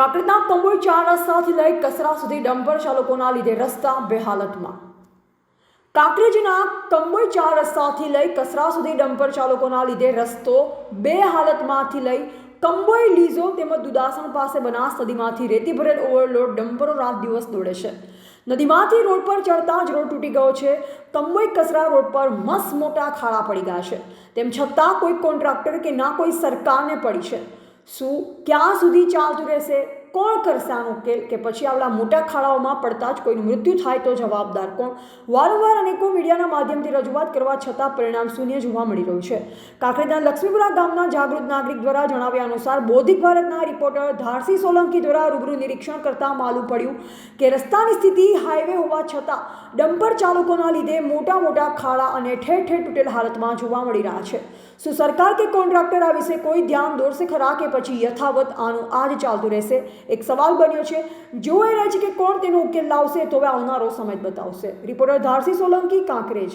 કાંકરેજના કંબોઈ 4 રસ્તાથી લઈ કસરા સુધી ડમ્પર ચાલકોના લીધે રસ્તા બેહાલતમાં। કાંકરેજના કંબોઈ 4 રસ્તાથી લઈ કસરા સુધી ડમ્પર ચાલકોના લીધે રસ્તો બેહાલતમાંથી લઈ કંબોઈ લીઝો તેમજ દુદાસણ પાસે બનાસ નદીમાંથી રેતી ભરેલ ઓવરલોડ ડમ્પરો રાત દિવસ દોડે છે। નદીમાંથી રોડ પર ચડતા જ રોડ તૂટી ગયો છે। કંબોઈ કસરા રોડ પર મસ્ત મોટા ખાડા પડી ગયા છે, તેમ છતાં કોઈ કોન્ટ્રાક્ટર કે ના કોઈ સરકારને પડી છે। શું ક્યાં સુધી ચાલતું રહેશે? કોણ કરશે આનો ઉકેલ? કે પછી આવડા મોટા ખાડાઓમાં પડતા જ કોઈનું મૃત્યુ થાય તો જવાબદાર કોણ? વારંવાર અનેકો મીડિયાના માધ્યમથી રજૂઆત કરવા છતાં પરિણામ શૂન્ય જોવા મળી રહ્યું છે। કાંકરેજના લક્ષ્મીપુરા ગામના જાગૃત નાગરિક દ્વારા જણાવ્યા અનુસાર બૌદ્ધિક ભારતના રિપોર્ટર ધારસી સોલંકી દ્વારા રૂબરૂ નિરીક્ષણ કરતા માલુમ પડ્યું કે રસ્તાની સ્થિતિ હાઈવે હોવા છતાં ડમ્પર ચાલકોના લીધે મોટા ખાડા અને ઠેર ઠેર તૂટેલ હાલતમાં જોવા મળી રહ્યા છે। શું સરકાર કે કોન્ટ્રાક્ટર આ વિશે કોઈ ધ્યાન દોરશે ખરા કે પછી યથાવત આનું આજ ચાલતું રહેશે? એક સવાલ બન્યો છે। જોઈ રહે છે કે કોણ તેનો ઉકેલ લાવશે, તો હવે આવનારો સમય બતાવશે। રિપોર્ટર ધારસી સોલંકી, કાંકરેજ।